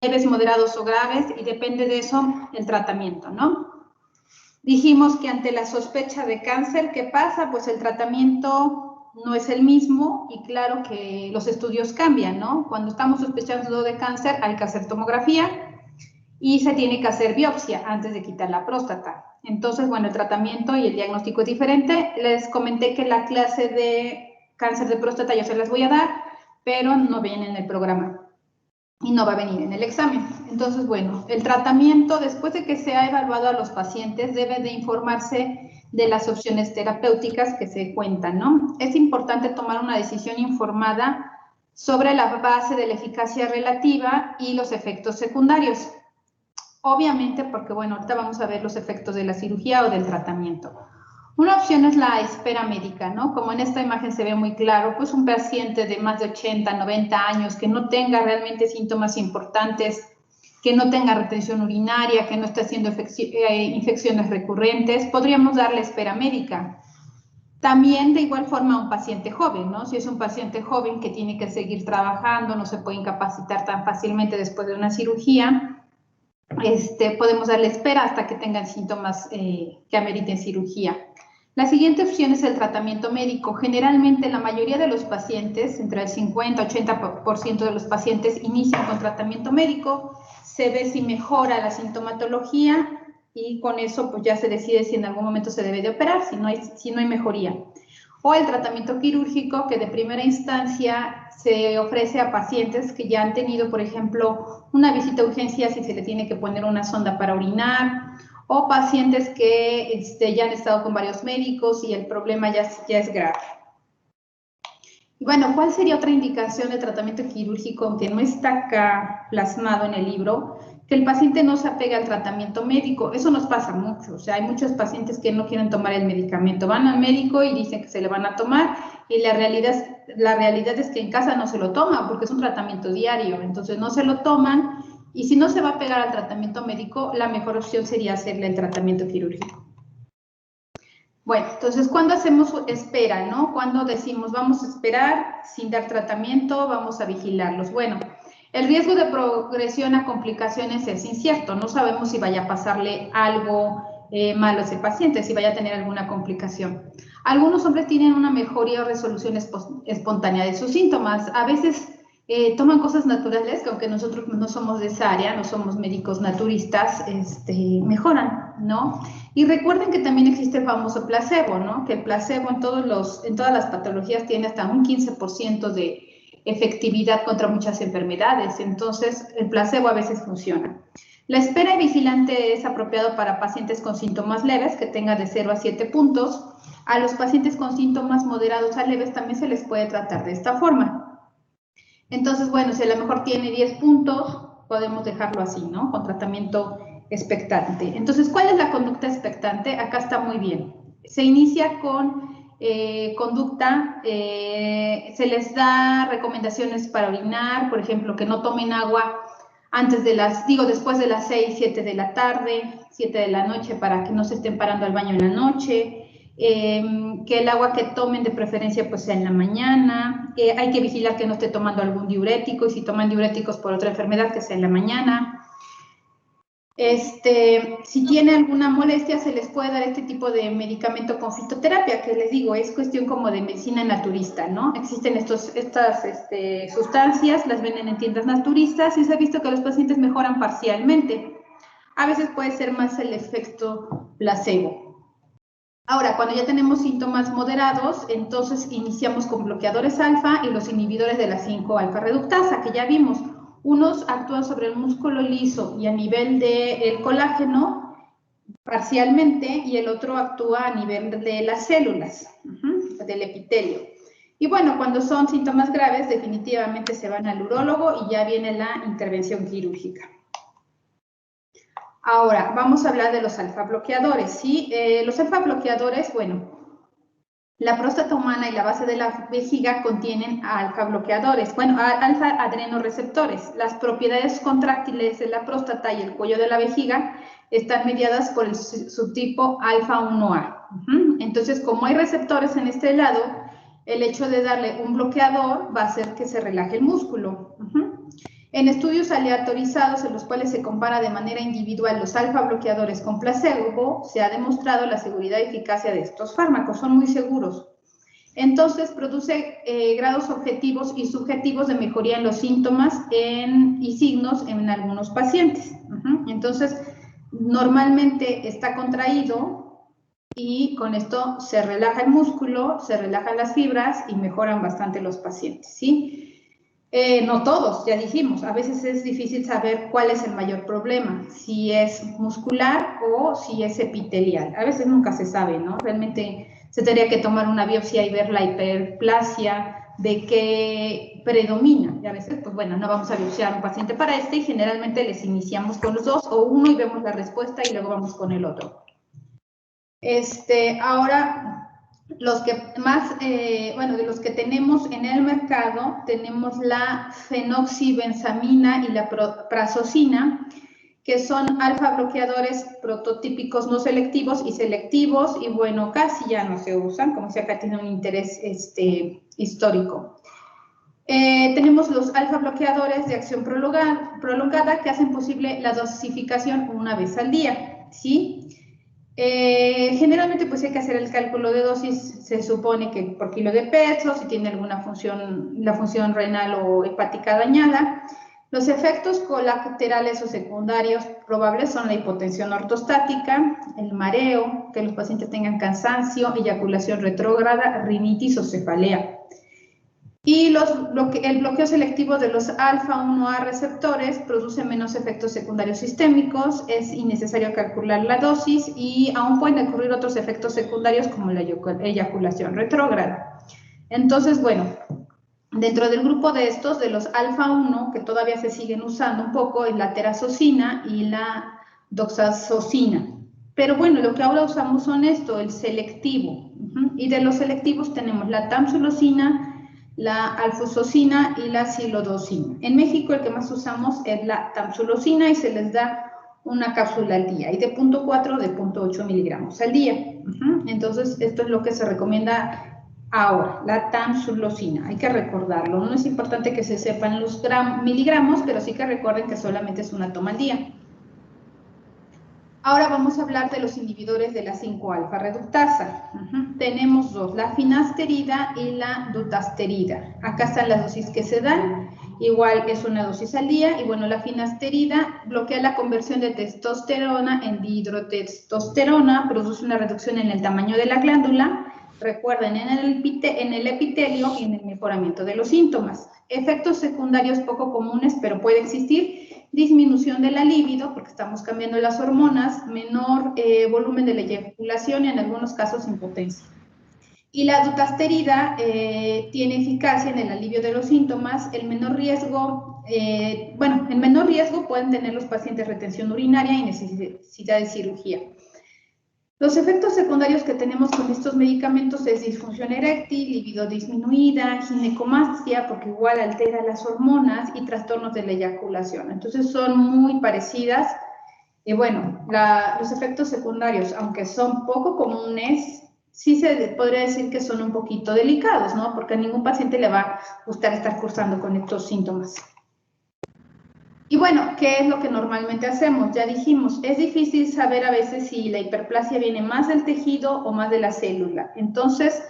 leves, moderados o graves, y depende de eso el tratamiento, ¿no? Dijimos que ante la sospecha de cáncer, ¿qué pasa? Pues el tratamiento no es el mismo y claro que los estudios cambian, ¿no? Cuando estamos sospechando de cáncer hay que hacer tomografía y se tiene que hacer biopsia antes de quitar la próstata. Entonces, bueno, el tratamiento y el diagnóstico es diferente. Les comenté que la clase de cáncer de próstata yo se las voy a dar, pero no viene en el programa y no va a venir en el examen. Entonces, bueno, el tratamiento, después de que se ha evaluado a los pacientes, debe de informarse de las opciones terapéuticas que se cuentan, ¿no? Es importante tomar una decisión informada sobre la base de la eficacia relativa y los efectos secundarios. Obviamente, porque, bueno, ahorita vamos a ver los efectos de la cirugía o del tratamiento. Una opción es la espera médica, ¿no? Como en esta imagen se ve muy claro, pues un paciente de más de 80, 90 años que no tenga realmente síntomas importantes, que no tenga retención urinaria, que no esté haciendo infecciones recurrentes, podríamos darle espera médica. También de igual forma a un paciente joven, ¿no? Si es un paciente joven que tiene que seguir trabajando, no se puede incapacitar tan fácilmente después de una cirugía, podemos darle espera hasta que tengan síntomas que ameriten cirugía. La siguiente opción es el tratamiento médico. Generalmente la mayoría de los pacientes, entre el 50-80% de los pacientes, inician con tratamiento médico, se ve si mejora la sintomatología y con eso pues ya se decide si en algún momento se debe de operar, si no hay mejoría. O el tratamiento quirúrgico, que de primera instancia se ofrece a pacientes que ya han tenido, por ejemplo, una visita a urgencias y se le tiene que poner una sonda para orinar, o pacientes que ya han estado con varios médicos y el problema ya es grave. Bueno, ¿cuál sería otra indicación de tratamiento quirúrgico, aunque no está acá plasmado en el libro? Que el paciente no se apegue al tratamiento médico. Eso nos pasa mucho. O sea, hay muchos pacientes que no quieren tomar el medicamento. Van al médico y dicen que se le van a tomar y la realidad es que en casa no se lo toman porque es un tratamiento diario. Entonces no se lo toman y si no se va a pegar al tratamiento médico, la mejor opción sería hacerle el tratamiento quirúrgico. Bueno, entonces, ¿cuándo hacemos espera, no? ¿Cuándo decimos vamos a esperar sin dar tratamiento, vamos a vigilarlos? Bueno, el riesgo de progresión a complicaciones es incierto. No sabemos si vaya a pasarle algo malo a ese paciente, si vaya a tener alguna complicación. Algunos hombres tienen una mejoría o resolución espontánea de sus síntomas. A veces toman cosas naturales que aunque nosotros no somos de esa área, no somos médicos naturistas, mejoran, ¿no? Y recuerden que también existe el famoso placebo, ¿no? Que el placebo en todas las patologías tiene hasta un 15% de efectividad contra muchas enfermedades. Entonces, el placebo a veces funciona. La espera vigilante es apropiado para pacientes con síntomas leves, que tengan de 0 a 7 puntos. A los pacientes con síntomas moderados a leves también se les puede tratar de esta forma. Entonces, bueno, si a lo mejor tiene 10 puntos, podemos dejarlo así, ¿no? Con tratamiento expectante. Entonces, ¿cuál es la conducta expectante? Acá está muy bien. Se inicia con conducta, se les da recomendaciones para orinar, por ejemplo, que no tomen agua después de las 6, 7 de la tarde, 7 de la noche, para que no se estén parando al baño en la noche, que el agua que tomen de preferencia pues sea en la mañana, hay que vigilar que no esté tomando algún diurético y si toman diuréticos por otra enfermedad que sea en la mañana. Si tiene alguna molestia se les puede dar este tipo de medicamento con fitoterapia, que les digo, es cuestión como de medicina naturista, ¿no? Existen estas sustancias, las venden en tiendas naturistas y se ha visto que los pacientes mejoran parcialmente. A veces puede ser más el efecto placebo. Ahora, cuando ya tenemos síntomas moderados, entonces iniciamos con bloqueadores alfa y los inhibidores de la 5-alfa reductasa, que ya vimos. Unos actúan sobre el músculo liso y a nivel del colágeno parcialmente y el otro actúa a nivel de las células, del epitelio. Y bueno, cuando son síntomas graves, definitivamente se van al urólogo y ya viene la intervención quirúrgica. Ahora, vamos a hablar de los alfa-bloqueadores, ¿sí? Los alfa-bloqueadores, bueno, la próstata humana y la base de la vejiga contienen alfa-bloqueadores, alfa-adrenoreceptores. Las propiedades contráctiles de la próstata y el cuello de la vejiga están mediadas por el subtipo alfa-1A. Entonces, como hay receptores en este lado, el hecho de darle un bloqueador va a hacer que se relaje el músculo. En estudios aleatorizados en los cuales se compara de manera individual los alfa bloqueadores con placebo, se ha demostrado la seguridad y eficacia de estos fármacos, son muy seguros. Entonces, produce grados objetivos y subjetivos de mejoría en los síntomas y signos en algunos pacientes. Entonces, normalmente está contraído y con esto se relaja el músculo, se relajan las fibras y mejoran bastante los pacientes, ¿sí? No todos, ya dijimos, a veces es difícil saber cuál es el mayor problema, si es muscular o si es epitelial. A veces nunca se sabe, ¿no? Realmente se tendría que tomar una biopsia y ver la hiperplasia de qué predomina. Y a veces, pues bueno, no vamos a biopsiar a un paciente para este y generalmente les iniciamos con los dos o uno y vemos la respuesta y luego vamos con el otro. Ahora, los que más, de los que tenemos en el mercado, tenemos la fenoxibenzamina y la prazosina, que son alfa bloqueadores prototípicos no selectivos y selectivos, y bueno, casi ya no se usan, como si acá tiene un interés histórico. Tenemos los alfa bloqueadores de acción prolongada que hacen posible la dosificación una vez al día, ¿sí? Generalmente pues hay que hacer el cálculo de dosis, se supone que por kilo de peso, si tiene alguna función, la función renal o hepática dañada. Los efectos colaterales o secundarios probables son la hipotensión ortostática, el mareo, que los pacientes tengan cansancio, eyaculación retrógrada, rinitis o cefalea. Y el bloqueo selectivo de los alfa-1A receptores produce menos efectos secundarios sistémicos, es innecesario calcular la dosis y aún pueden ocurrir otros efectos secundarios como la eyaculación retrógrada. Entonces, bueno, dentro del grupo de estos, de los alfa-1, que todavía se siguen usando un poco, es la terazocina y la doxazocina. Pero bueno, lo que ahora usamos son el selectivo. Y de los selectivos tenemos la tamsulosina, la alfusocina y la silodosina. En México el que más usamos es la tamsulosina y se les da una cápsula al día, y de 0.4 de 0.8 miligramos al día. Entonces, esto es lo que se recomienda ahora, la tamsulosina. Hay que recordarlo, no es importante que se sepan los miligramos, pero sí que recuerden que solamente es una toma al día. Ahora vamos a hablar de los inhibidores de la 5-alfa reductasa. Tenemos dos, la finasterida y la dutasterida. Acá están las dosis que se dan, igual es una dosis al día, y bueno, la finasterida bloquea la conversión de testosterona en dihidrotestosterona, produce una reducción en el tamaño de la glándula, recuerden, en el epitelio y en el mejoramiento de los síntomas. Efectos secundarios poco comunes, pero puede existir: disminución de la libido, porque estamos cambiando las hormonas, menor volumen de la eyaculación y en algunos casos impotencia. Y la dutasterida tiene eficacia en el alivio de los síntomas, el menor riesgo, en menor riesgo pueden tener los pacientes retención urinaria y necesidad de cirugía. Los efectos secundarios que tenemos con estos medicamentos es disfunción eréctil, libido disminuida, ginecomastia, porque igual altera las hormonas, y trastornos de la eyaculación. Entonces son muy parecidas. Y bueno, los efectos secundarios, aunque son poco comunes, sí se podría decir que son un poquito delicados, ¿no? Porque a ningún paciente le va a gustar estar cursando con estos síntomas. Y bueno, ¿qué es lo que normalmente hacemos? Ya dijimos, es difícil saber a veces si la hiperplasia viene más del tejido o más de la célula. Entonces,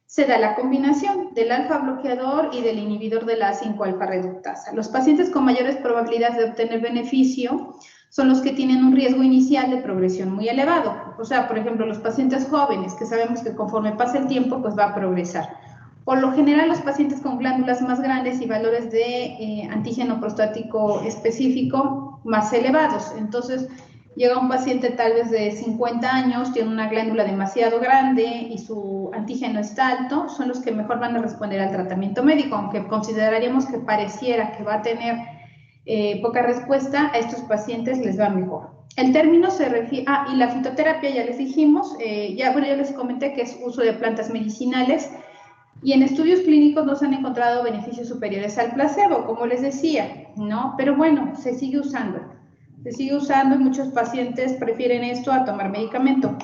se da la combinación del alfa bloqueador y del inhibidor de la 5-alfa reductasa. Los pacientes con mayores probabilidades de obtener beneficio son los que tienen un riesgo inicial de progresión muy elevado. O sea, por ejemplo, los pacientes jóvenes, que sabemos que conforme pasa el tiempo, pues va a progresar. Por lo general, los pacientes con glándulas más grandes y valores de antígeno prostático específico más elevados. Entonces, llega un paciente tal vez de 50 años, tiene una glándula demasiado grande y su antígeno está alto, son los que mejor van a responder al tratamiento médico, aunque consideraríamos que pareciera que va a tener poca respuesta, a estos pacientes les va mejor. El término se refiere, y la fitoterapia ya les dijimos, ya les comenté que es uso de plantas medicinales, y en estudios clínicos no se han encontrado beneficios superiores al placebo, como les decía, ¿no? Pero bueno, se sigue usando y muchos pacientes prefieren esto a tomar medicamento.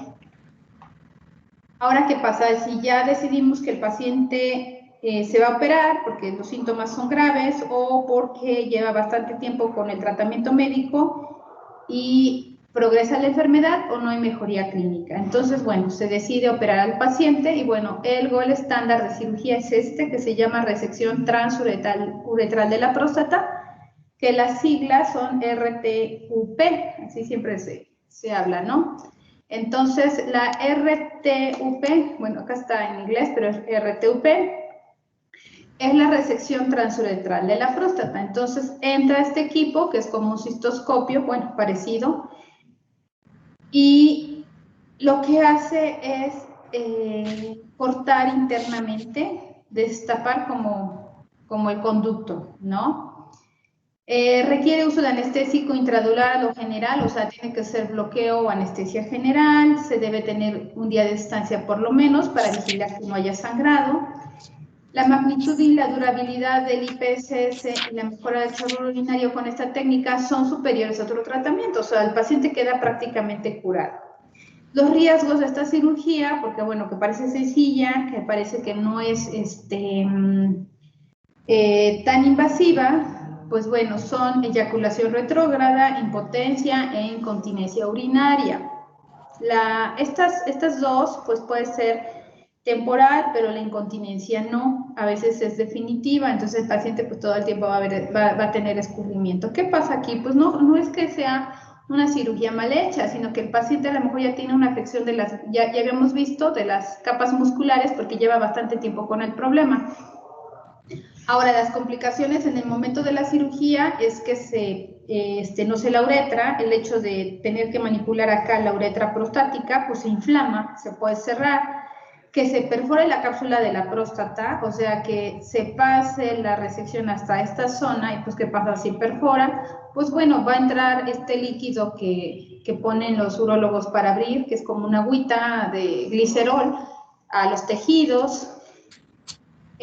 Ahora, ¿qué pasa? Si ya decidimos que el paciente se va a operar porque los síntomas son graves o porque lleva bastante tiempo con el tratamiento médico y progresa la enfermedad o no hay mejoría clínica. Entonces, bueno, se decide operar al paciente y bueno, el gold estándar de cirugía es este, que se llama resección transuretral de la próstata, que las siglas son RTUP, así siempre se habla, ¿no? Entonces, la RTUP, bueno, acá está en inglés, pero es RTUP, es la resección transuretral de la próstata. Entonces, entra este equipo, que es como un cistoscopio, bueno, parecido, y lo que hace es cortar internamente, destapar como el conducto, ¿no? Requiere uso de anestésico intradural o general, o sea, tiene que ser bloqueo o anestesia general, se debe tener un día de estancia por lo menos para vigilar que no haya sangrado. La magnitud y la durabilidad del IPSS y la mejora del chorro urinario con esta técnica son superiores a otro tratamiento, o sea, el paciente queda prácticamente curado. Los riesgos de esta cirugía, porque bueno, que parece sencilla, que parece que no es tan invasiva, pues bueno, son eyaculación retrógrada, impotencia e incontinencia urinaria. Estas dos, pues puede ser temporal, pero la incontinencia no, a veces es definitiva, entonces el paciente pues todo el tiempo va a tener escurrimiento. ¿Qué pasa aquí? Pues no es que sea una cirugía mal hecha, sino que el paciente a lo mejor ya tiene una afección de las, ya habíamos visto, de las capas musculares porque lleva bastante tiempo con el problema. Ahora, las complicaciones en el momento de la cirugía es que no se la uretra, el hecho de tener que manipular acá la uretra prostática, pues se inflama, se puede cerrar, que se perfore la cápsula de la próstata, o sea, que se pase la resección hasta esta zona, y pues ¿qué pasa si perfora? Pues bueno, va a entrar este líquido que ponen los urólogos para abrir, que es como una agüita de glicerol, a los tejidos.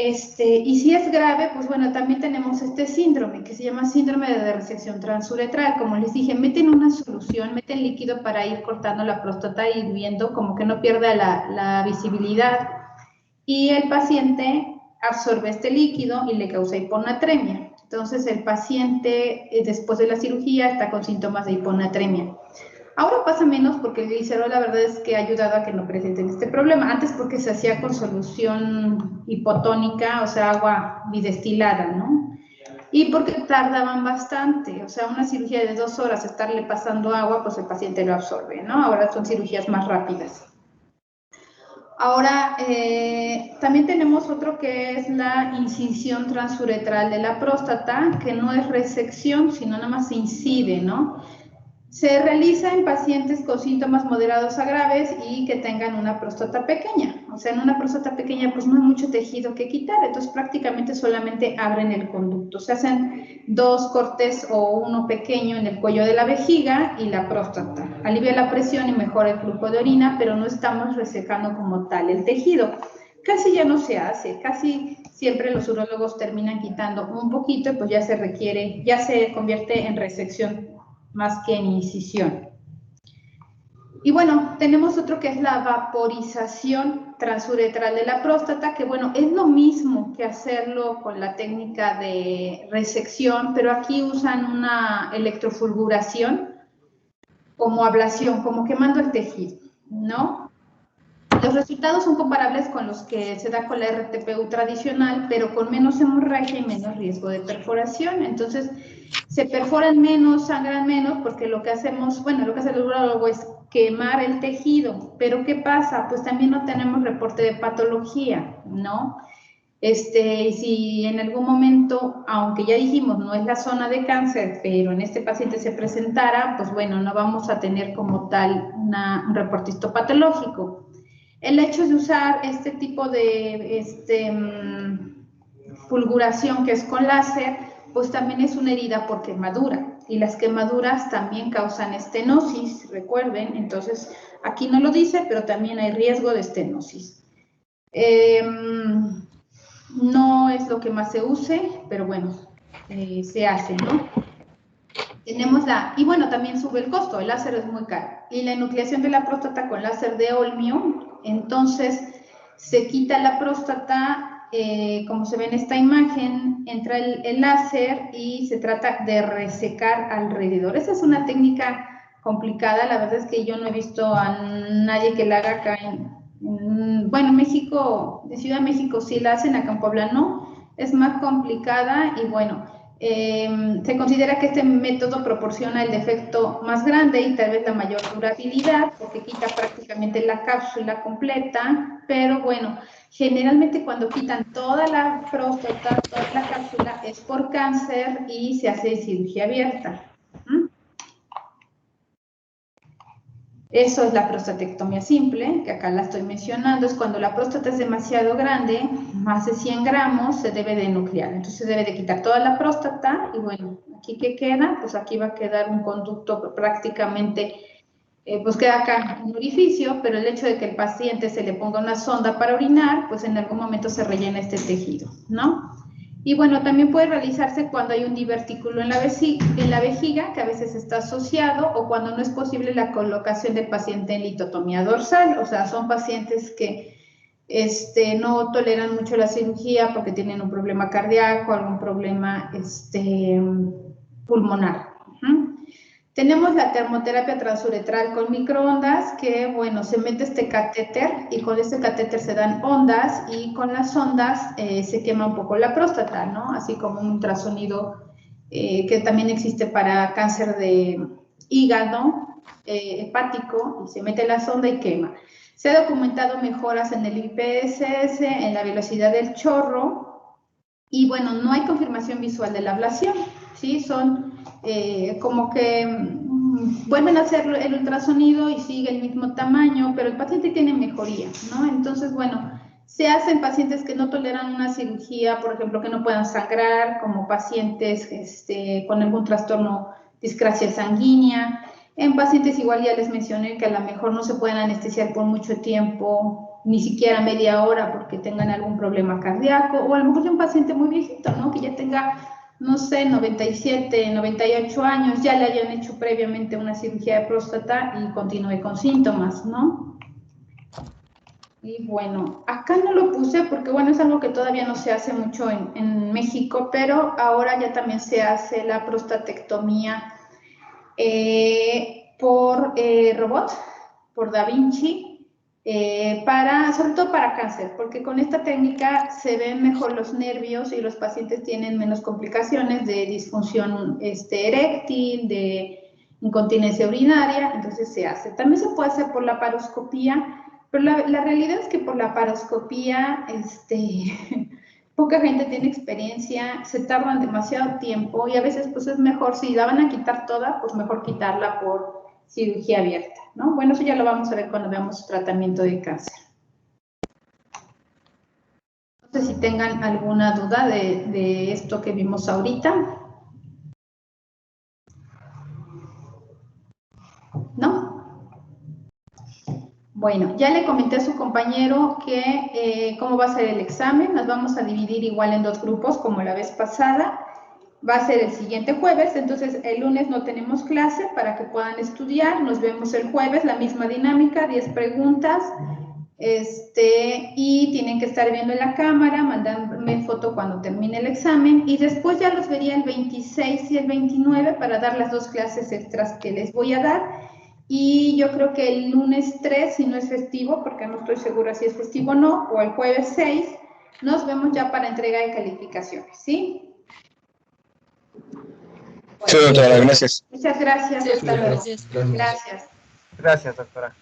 Y si es grave, pues bueno, también tenemos este síndrome que se llama síndrome de resección transuretral. Como les dije, meten una solución, meten líquido para ir cortando la próstata y hirviendo, como que no pierda la visibilidad. Y el paciente absorbe este líquido y le causa hiponatremia. Entonces, el paciente, después de la cirugía, está con síntomas de hiponatremia. Ahora pasa menos porque el glicerol la verdad es que ha ayudado a que no presenten este problema. Antes porque se hacía con solución hipotónica, o sea, agua bidestilada, ¿no? Y porque tardaban bastante, o sea, una cirugía de 2 horas, estarle pasando agua, pues el paciente lo absorbe, ¿no? Ahora son cirugías más rápidas. Ahora, también tenemos otro que es la incisión transuretral de la próstata, que no es resección, sino nada más se incide, ¿no? Se realiza en pacientes con síntomas moderados a graves y que tengan una próstata pequeña. O sea, en una próstata pequeña pues no hay mucho tejido que quitar, entonces prácticamente solamente abren el conducto. Se hacen 2 cortes o uno pequeño en el cuello de la vejiga y la próstata. Alivia la presión y mejora el flujo de orina, pero no estamos resecando como tal el tejido. Casi ya no se hace, casi siempre los urólogos terminan quitando un poquito y pues ya se convierte en resección más que en incisión. Y bueno, tenemos otro que es la vaporización transuretral de la próstata, que bueno, es lo mismo que hacerlo con la técnica de resección, pero aquí usan una electrofulguración como ablación, como quemando el tejido, ¿no? Los resultados son comparables con los que se da con la RTPU tradicional, pero con menos hemorragia y menos riesgo de perforación. Entonces, se perforan menos, sangran menos, porque lo que hacemos, bueno, lo que hace el urólogo es quemar el tejido. Pero ¿qué pasa? Pues también no tenemos reporte de patología, ¿no? Si en algún momento, aunque ya dijimos no es la zona de cáncer, pero en este paciente se presentara, pues bueno, no vamos a tener como tal un reporte histopatológico. El hecho de usar este tipo de fulguración que es con láser, pues también es una herida por quemadura. Y las quemaduras también causan estenosis, recuerden. Entonces, aquí no lo dice, pero también hay riesgo de estenosis. No es lo que más se use, pero bueno, se hace, ¿no? Tenemos y bueno, también sube el costo, el láser es muy caro. Y la enucleación de la próstata con láser de Olmio, entonces se quita la próstata como se ve en esta imagen, entra el láser y se trata de resecar alrededor. Esa es una técnica complicada, la verdad es que yo no he visto a nadie que la haga acá bueno, México, de Ciudad de México sí la hacen, acá en Puebla no, es más complicada y bueno, se considera que este método proporciona el defecto más grande y tal vez la mayor durabilidad, porque quita prácticamente la cápsula completa, pero bueno, generalmente cuando quitan toda la próstata, toda la cápsula, es por cáncer y se hace cirugía abierta. Eso es la prostatectomía simple, que acá la estoy mencionando, es cuando la próstata es demasiado grande, más de 100 gramos, se debe de nuclear. Entonces se debe de quitar toda la próstata y bueno, aquí ¿qué queda? Pues aquí va a quedar un conducto prácticamente, pues queda acá un orificio, pero el hecho de que el paciente se le ponga una sonda para orinar, pues en algún momento se rellena este tejido, ¿no? Y bueno, también puede realizarse cuando hay un divertículo en la vejiga, que a veces está asociado, o cuando no es posible la colocación del paciente en litotomía dorsal, o sea, son pacientes que no toleran mucho la cirugía porque tienen un problema cardíaco, algún problema pulmonar. Tenemos la termoterapia transuretral con microondas, que bueno, se mete este catéter y con este catéter se dan ondas y con las ondas se quema un poco la próstata, ¿no? Así como un ultrasonido que también existe para cáncer de hígado, hepático, y se mete la sonda y quema. Se ha documentado mejoras en el IPSS, en la velocidad del chorro, y bueno, no hay confirmación visual de la ablación, ¿sí? Son como que vuelven a hacer el ultrasonido y sigue el mismo tamaño, pero el paciente tiene mejoría, ¿no? Entonces, bueno, se hacen pacientes que no toleran una cirugía, por ejemplo, que no puedan sangrar, como pacientes con algún trastorno, discrasia sanguínea. En pacientes igual ya les mencioné que a lo mejor no se pueden anestesiar por mucho tiempo, ni siquiera media hora porque tengan algún problema cardíaco, o a lo mejor de un paciente muy viejito, ¿no? Que ya tenga, no sé, 97, 98 años, ya le hayan hecho previamente una cirugía de próstata y continúe con síntomas, ¿no? Y bueno, acá no lo puse porque, bueno, es algo que todavía no se hace mucho en México, pero ahora ya también se hace la prostatectomía por robot, por Da Vinci, sobre todo para cáncer, porque con esta técnica se ven mejor los nervios y los pacientes tienen menos complicaciones de disfunción eréctil, de incontinencia urinaria, entonces se hace. También se puede hacer por la laparoscopía, pero la realidad es que por la laparoscopía, poca gente tiene experiencia, se tardan demasiado tiempo y a veces pues es mejor, si la van a quitar toda, pues mejor quitarla por cirugía abierta, ¿no? Bueno, eso ya lo vamos a ver cuando veamos tratamiento de cáncer. No sé si tengan alguna duda de esto que vimos ahorita. ¿No? Bueno, ya le comenté a su compañero que cómo va a ser el examen. Nos vamos a dividir igual en 2 grupos como la vez pasada. Va a ser el siguiente jueves, entonces el lunes no tenemos clase para que puedan estudiar. Nos vemos el jueves, la misma dinámica, 10 preguntas. Y tienen que estar viendo en la cámara, mandarme foto cuando termine el examen y después ya los vería el 26 y el 29 para dar las 2 clases extras que les voy a dar. Y yo creo que el lunes 3, si no es festivo, porque no estoy segura si es festivo o no, o el jueves 6, nos vemos ya para entrega de calificaciones, ¿sí? Sí, doctora, gracias. Muchas gracias, hasta luego. Gracias. Gracias. Gracias, doctora.